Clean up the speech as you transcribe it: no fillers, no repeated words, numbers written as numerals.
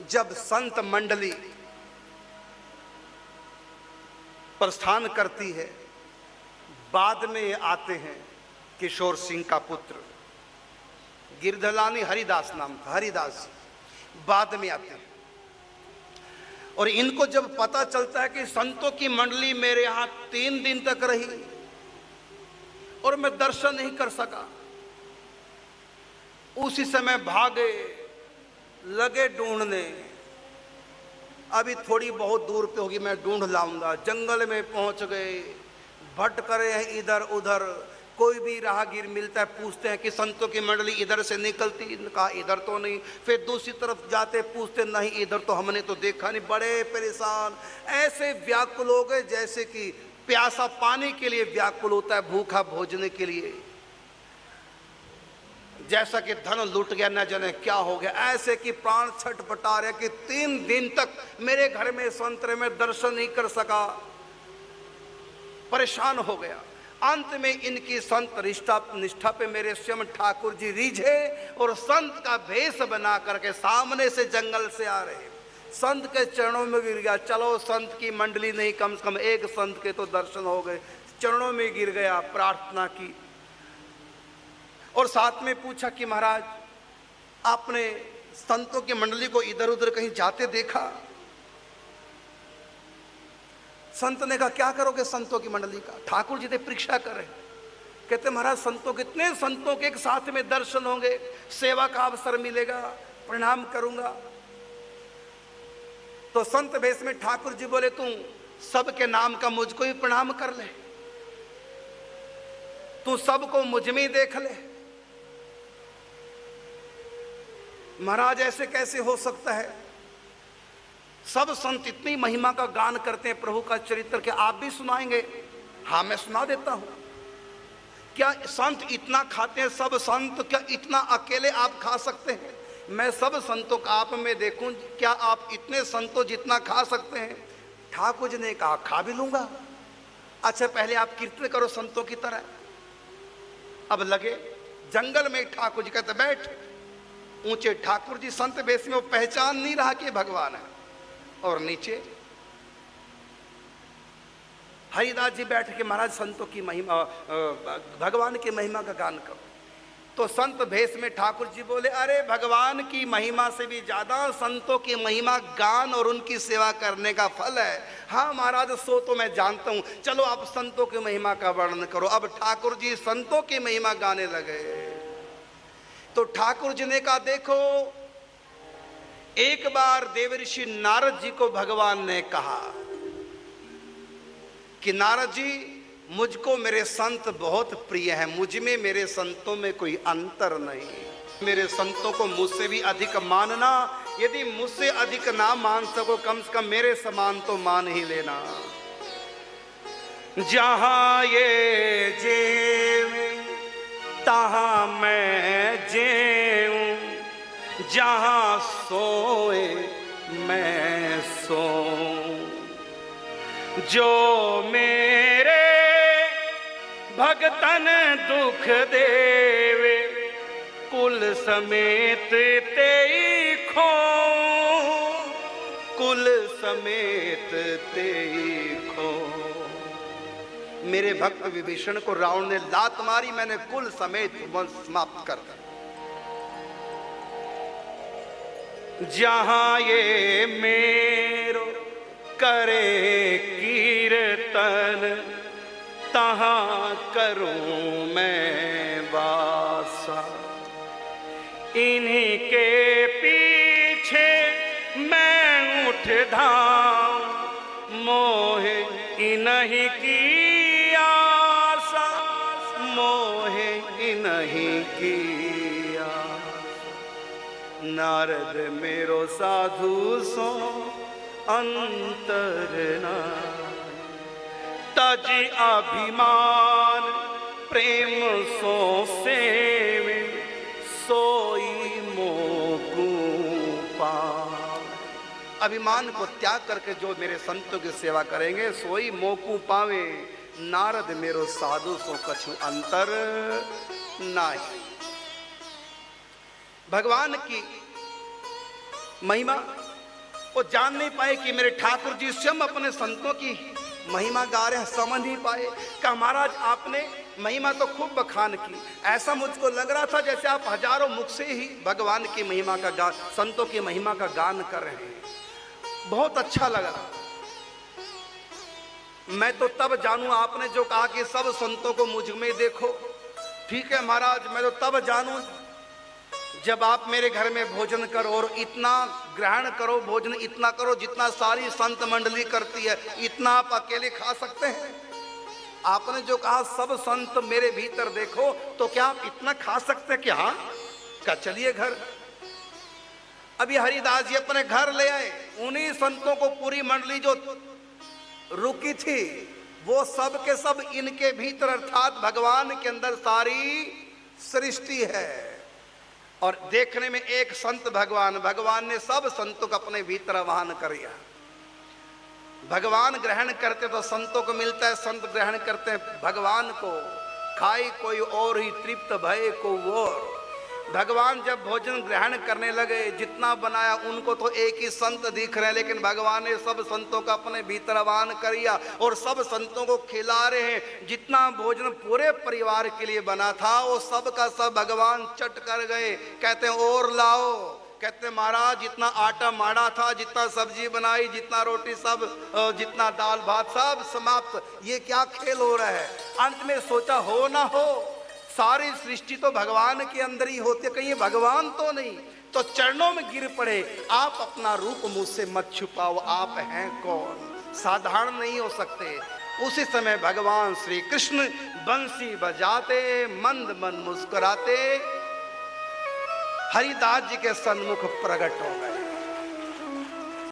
जब संत मंडली प्रस्थान करती है, बाद में आते हैं किशोर सिंह का पुत्र गिरधलानी हरिदास नाम था, हरिदास बाद में आते हैं। और इनको जब पता चलता है कि संतों की मंडली मेरे यहां 3 दिन तक रही और मैं दर्शन नहीं कर सका, उसी समय भागे, लगे ढूंढने। अभी थोड़ी बहुत दूर पे होगी, मैं ढूंढ लाऊंगा। जंगल में पहुंच गए, भटक रहे हैं इधर उधर। कोई भी राहगीर मिलता है, पूछते हैं कि संतों की मंडली इधर से निकलती, कहा इधर तो नहीं। फिर दूसरी तरफ जाते, पूछते नहीं इधर तो हमने तो देखा नहीं। बड़े परेशान, ऐसे व्याकुल हो गए जैसे कि प्यासा पानी के लिए व्याकुल होता है, भूखा भोजन के लिए। जैसा कि धन लूट गया, न जाने क्या हो गया। ऐसे कि प्राण छटपटा रहे कि 3 दिन तक मेरे घर में संतरे में दर्शन नहीं कर सका, परेशान हो गया। अंत में इनकी संत निष्ठा पे मेरे स्वयं ठाकुर जी रीझे और संत का भेष बना करके सामने से जंगल से आ रहे, संत के चरणों में गिर गया। चलो संत की मंडली नहीं, कम से कम एक संत के तो दर्शन हो गए। चरणों में गिर गया, प्रार्थना की और साथ में पूछा कि महाराज आपने संतों की मंडली को इधर उधर कहीं जाते देखा? संत ने कहा क्या करोगे संतों की मंडली का? ठाकुर जी ने परीक्षा कर रहे, कहते महाराज संतों कितने संतों के एक साथ में दर्शन होंगे, सेवा का अवसर मिलेगा, प्रणाम करूंगा। तो संत भेष में ठाकुर जी बोले तू सबके नाम का मुझको ही प्रणाम कर ले, तू सबको मुझ में ही देख ले। महाराज ऐसे कैसे हो सकता है? सब संत इतनी महिमा का गान करते हैं प्रभु का चरित्र, के आप भी सुनाएंगे? हाँ मैं सुना देता हूं। क्या संत इतना खाते हैं? सब संत क्या इतना अकेले आप खा सकते हैं? मैं सब संतों का आप में देखूं, क्या आप इतने संतों जितना खा सकते हैं? ठाकुर जी ने कहा खा भी लूंगा। अच्छा पहले आप कीर्तन करो संतों की तरह। अब लगे जंगल में, ठाकुर जी कहते बैठ। ऊंचे ठाकुर जी संत भेष में, वो पहचान नहीं रहा कि भगवान है। और नीचे हरिदास जी बैठ के महाराज संतों की महिमा, भगवान की महिमा का गान करो। तो संत भेष में ठाकुर जी बोले अरे भगवान की महिमा से भी ज्यादा संतों की महिमा गान और उनकी सेवा करने का फल है। हाँ महाराज सो तो मैं जानता हूं, चलो आप संतों की महिमा का वर्णन करो। अब ठाकुर जी संतों की महिमा गाने लगे। तो ठाकुर जी ने कहा देखो, एक बार देवर्षि नारद जी को भगवान ने कहा कि नारद जी मुझको मेरे संत बहुत प्रिय हैं, मुझ में मेरे संतों में कोई अंतर नहीं। मेरे संतों को मुझसे भी अधिक मानना, यदि मुझसे अधिक ना मान सको कम से कम मेरे समान तो मान ही लेना। जहां ये जेवे तहां मैं जेऊं, जहां सोए मैं सोऊं। जो मेरे भगतन दुख देवे, कुल समेत तेई खो, कुल समेत तेई खो। मेरे भक्त विभीषण को रावण ने लात मारी, मैंने कुल समेत वंश समाप्त कर दिया। जहां ये मेरो करे कीर्तन, तहां करूं मैं वासा। इन्हीं के पीछे मैं उठ धाम, मोहे इन्हीं की आशा, मोहे इन्हीं की आशा। नारद मेरो साधु सो अंतर ना, तज अभिमान प्रेम सो सेवे, सोई मोकू पावे। अभिमान को त्याग करके जो मेरे संतों की सेवा करेंगे सोई मोकू पावे। नारद मेरो साधु सो कछु अंतर नाही। भगवान की महिमा वो जान नहीं पाए कि मेरे ठाकुर जी स्वयं अपने संतों की महिमा गा रहे हैं, समझ नहीं पाए। कहा महाराज आपने महिमा तो खूब बखान की, ऐसा मुझको लग रहा था जैसे आप हजारों मुख से ही भगवान की महिमा का गान, संतों की महिमा का गान कर रहे हैं। बहुत अच्छा लगा। मैं तो तब जानूं आपने जो कहा कि सब संतों को मुझ में देखो। ठीक है महाराज, मैं तो तब जानूं जब आप मेरे घर में भोजन करो और इतना ग्रहण करो, भोजन इतना करो जितना सारी संत मंडली करती है, इतना आप अकेले खा सकते हैं? आपने जो कहा सब संत मेरे भीतर देखो, तो क्या आप इतना खा सकते हैं? क्या क्या चलिए घर। अभी हरिदास जी अपने घर ले आए, उन्हीं संतों को पूरी मंडली जो रुकी थी वो सब के सब इनके भीतर अर्थात भगवान के अंदर सारी सृष्टि है। और देखने में एक संत भगवान ने सब संतों को अपने भीतर आवाहन कर दिया। भगवान ग्रहण करते तो संतों को मिलता है, संत ग्रहण करते हैं भगवान को। खाई कोई और ही तृप्त भय को और। भगवान जब भोजन ग्रहण करने लगे, जितना बनाया उनको तो एक ही संत दिख रहे हैं, लेकिन भगवान ने सब संतों का अपने भीतर आवाहन किया और सब संतों को खिला रहे हैं। जितना भोजन पूरे परिवार के लिए बना था वो सब का सब भगवान चट कर गए। कहते हैं और लाओ। कहते महाराज जितना आटा माड़ा था, जितना सब्जी बनाई, जितना रोटी, सब जितना दाल भात सब समाप्त। ये क्या खेल हो रहा है? अंत में सोचा हो ना हो सारी सृष्टि तो भगवान के अंदर ही होती है, कहीं भगवान तो नहीं। तो चरणों में गिर पड़े, आप अपना रूप मुझसे मत छुपाओ, आप हैं कौन? साधारण नहीं हो सकते। उसी समय भगवान श्री कृष्ण बंसी बजाते मंद मन मुस्कुराते हरिदास जी के सन्मुख प्रकट हो गए।